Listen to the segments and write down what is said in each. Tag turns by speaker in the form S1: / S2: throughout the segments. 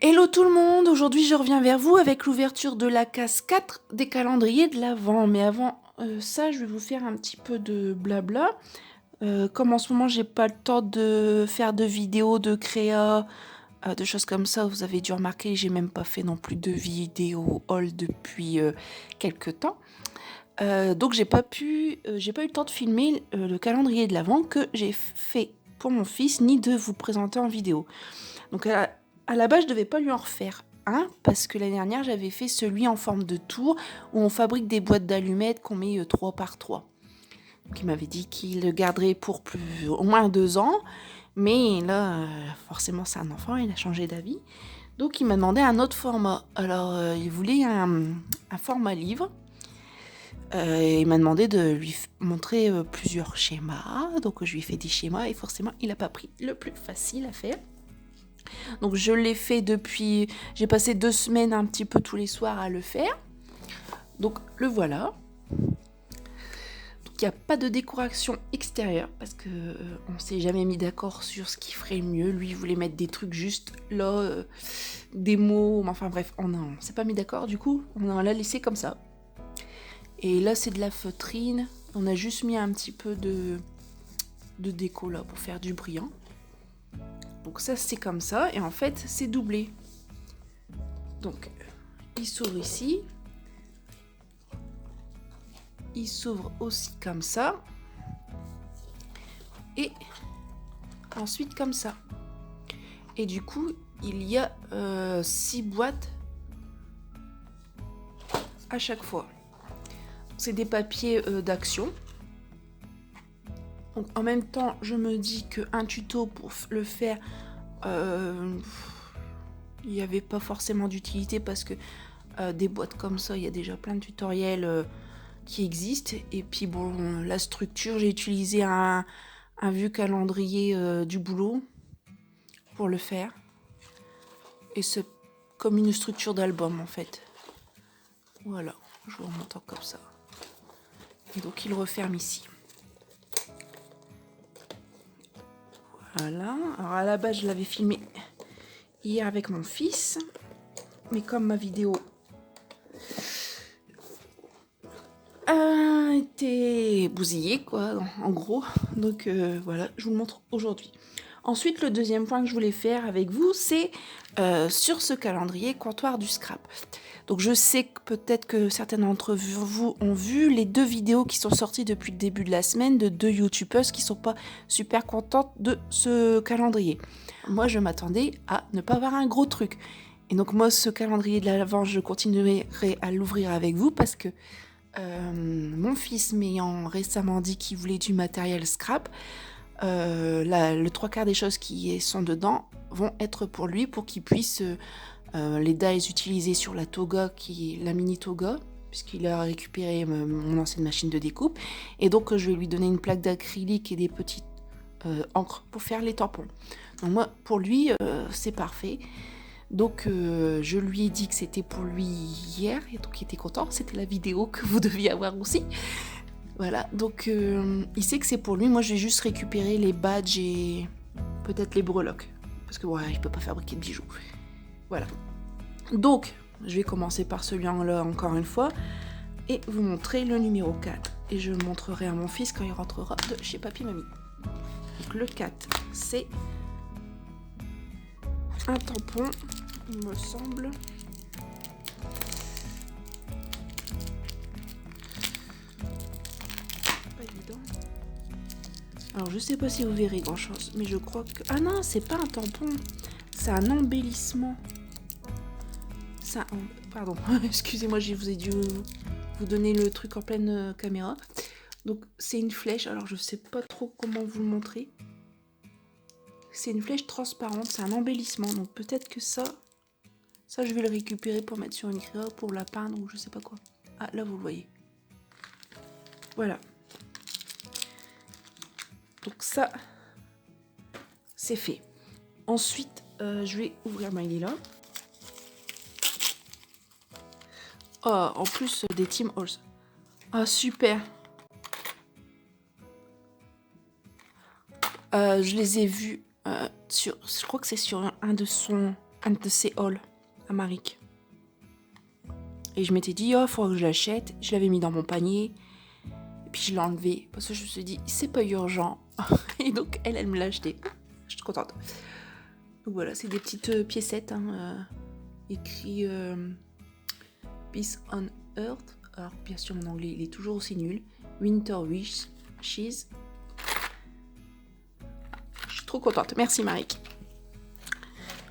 S1: Hello tout le monde, aujourd'hui je reviens vers vous avec l'ouverture de la case 4 des calendriers de l'Avent. Mais avant ça, je vais vous faire un petit peu de blabla. Comme en ce moment j'ai pas le temps de faire de vidéos, de créa, de choses comme ça, vous avez dû remarquer, j'ai même pas fait non plus de vidéo haul depuis quelques temps. Donc j'ai pas eu le temps de filmer le calendrier de l'Avent que j'ai fait pour mon fils, ni de vous présenter en vidéo. Donc à la base, je devais pas lui en refaire un, parce que l'année dernière, j'avais fait celui en forme de tour, où on fabrique des boîtes d'allumettes qu'on met 3 par 3. Donc il m'avait dit qu'il le garderait pour au moins 2 ans, mais là, forcément, c'est un enfant, il a changé d'avis. Donc il m'a demandé un autre format. Alors, il voulait un format livre. Il m'a demandé de lui montrer plusieurs schémas. Donc je lui ai fait des schémas, et forcément, il n'a pas pris le plus facile à faire. Donc je l'ai fait depuis... J'ai passé 2 semaines un petit peu tous les soirs à le faire. Donc le voilà. Donc il n'y a pas de décoration extérieure parce que on s'est jamais mis d'accord sur ce qui ferait mieux. Lui il voulait mettre des trucs juste là, des mots, enfin bref, on s'est pas mis d'accord, du coup on l'a laissé comme ça. Et là c'est de la feutrine, on a juste mis un petit peu de déco là pour faire du brillant. Donc ça c'est comme ça, et en fait c'est doublé. Donc il s'ouvre ici, il s'ouvre aussi comme ça, et ensuite comme ça. Et du coup il y a 6 boîtes à chaque fois. C'est des papiers d'action. Donc en même temps je me dis qu'un tuto pour le faire, il n'y avait pas forcément d'utilité, parce que des boîtes comme ça, il y a déjà plein de tutoriels qui existent. Et puis bon, la structure, j'ai utilisé un vieux calendrier du boulot pour le faire. Et c'est comme une structure d'album en fait. Voilà, je vous remonte comme ça. Et donc il referme ici. Voilà, alors à la base je l'avais filmé hier avec mon fils. Mais comme ma vidéo a été bousillée, quoi, en gros. Donc voilà, je vous le montre aujourd'hui. Ensuite, le deuxième point que je voulais faire avec vous, c'est sur ce calendrier comptoir du scrap. Donc je sais que peut-être que certains d'entre vous ont vu les 2 vidéos qui sont sorties depuis le début de la semaine de 2 youtubeuses qui sont pas super contentes de ce calendrier. Moi, je m'attendais à ne pas avoir un gros truc. Et donc moi, ce calendrier de l'Avent, je continuerai à l'ouvrir avec vous, parce que mon fils m'ayant récemment dit qu'il voulait du matériel scrap, le 3/4 des choses qui sont dedans vont être pour lui, pour qu'il puisse les dies utiliser sur la toga, la mini toga, puisqu'il a récupéré mon ancienne machine de découpe. Et donc je vais lui donner une plaque d'acrylique et des petites encres pour faire les tampons. Donc moi, pour lui, c'est parfait. Donc je lui ai dit que c'était pour lui hier, et donc il était content, c'était la vidéo que vous deviez avoir aussi. Voilà, donc il sait que c'est pour lui. Moi je vais juste récupérer les badges et peut-être les breloques, parce que ouais, il peut pas fabriquer de bijoux. Voilà, donc je vais commencer par celui-là encore une fois, et vous montrer le numéro 4. Et je le montrerai à mon fils quand il rentrera de chez Papy Mamie. Donc le 4, c'est un tampon, il me semble. Pas évident. Alors je sais pas si vous verrez grand chose, mais je crois que... Ah non, c'est pas un tampon, c'est un embellissement. Pardon, excusez-moi, je vous ai dû vous donner le truc en pleine caméra. Donc c'est une flèche, alors je sais pas trop comment vous le montrer. C'est une flèche transparente, c'est un embellissement, donc peut-être que ça je vais le récupérer pour mettre sur une créa, pour la peindre ou je sais pas quoi. Ah, là vous le voyez. Voilà. Donc ça, c'est fait. Ensuite, je vais ouvrir ma là. Oh, en plus des Team Halls. Ah, super. Je les ai vus je crois que c'est sur un de son un de ces hauls à Maric. Et je m'étais dit, oh, faut que je l'achète. Je l'avais mis dans mon panier. Et puis je l'ai enlevé parce que je me suis dit, c'est pas urgent. Et donc, elle me l'a acheté. Je suis contente. Donc voilà, c'est des petites piécettes. Écrit Peace on Earth. Alors, bien sûr, mon anglais, il est toujours aussi nul. Winter Wish Cheese. Je suis trop contente. Merci, Maric.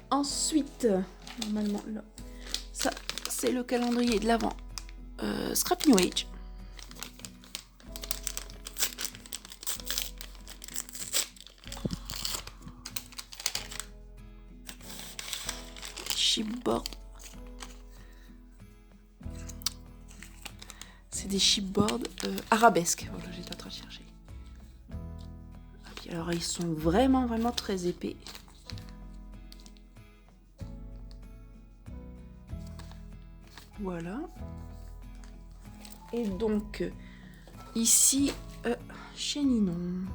S1: Ensuite, normalement, là, ça, c'est le calendrier de l'Avent. Scrap New Age. Chipboard. C'est des chipboards arabesques. Voilà, j'étais en train de chercher. Okay, alors, ils sont vraiment, vraiment très épais. Voilà. Et donc, ici, chez Ninon.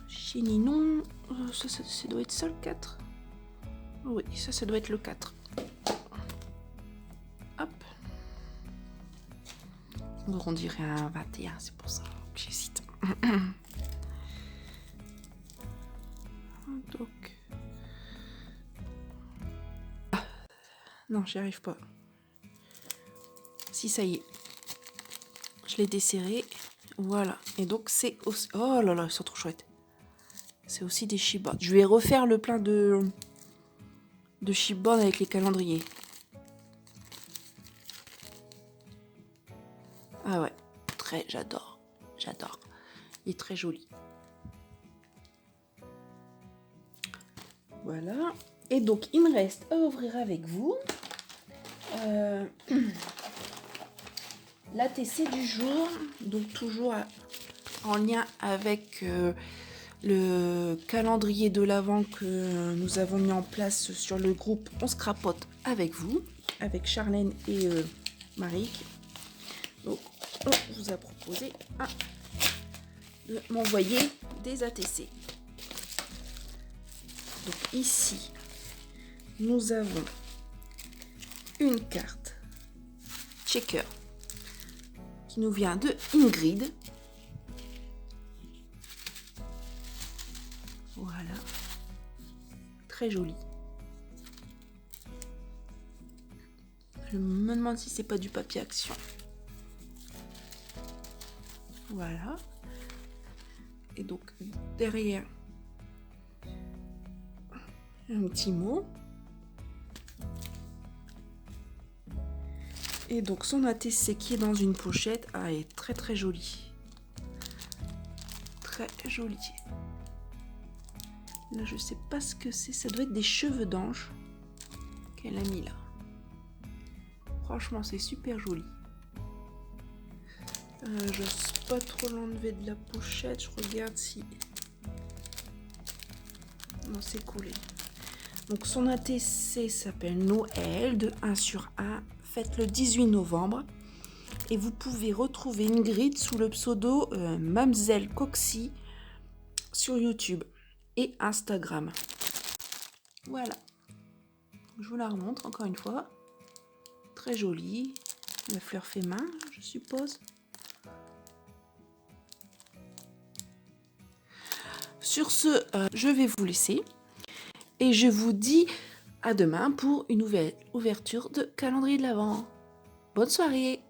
S1: Chez Ninon, ça doit être ça le 4. Oui, ça doit être le 4. Hop. Donc on dirait un 21, c'est pour ça que j'hésite. Donc... Ah. Non, j'y arrive pas. Si, ça y est. Je l'ai desserré. Voilà. Et donc c'est aussi... Oh là là, ils sont trop chouettes. C'est aussi des chipboards. Je vais refaire le plein de chipboards avec les calendriers. Ah ouais, j'adore. J'adore. Il est très joli. Voilà. Et donc, il me reste à ouvrir avec vous l'ATC du jour. Donc, toujours en lien avec le calendrier de l'Avent que nous avons mis en place sur le groupe On se crapote avec vous, avec Charlène et Maric. Donc, on vous a proposé de m'envoyer des ATC. Donc ici, nous avons une carte checker qui nous vient de Ingrid. Voilà. Très jolie. Je me demande si c'est pas du papier action. Voilà. Et donc, derrière, un petit mot. Et donc, son ATC qui est dans une pochette. Ah, elle est très très jolie. Très jolie. Là, je sais pas ce que c'est. Ça doit être des cheveux d'ange qu'elle a mis là. Franchement, c'est super joli. Je n'ose pas trop l'enlever de la pochette. Je regarde si... Non, c'est collé. Donc, son ATC s'appelle Noël de 1 sur 1. Faites le 18 novembre. Et vous pouvez retrouver Ingrid sous le pseudo Mamzelle Coxy sur YouTube et Instagram. Voilà. Je vous la remontre encore une fois. Très jolie. La fleur fait main, je suppose. Sur ce, je vais vous laisser et je vous dis à demain pour une nouvelle ouverture de calendrier de l'Avent. Bonne soirée!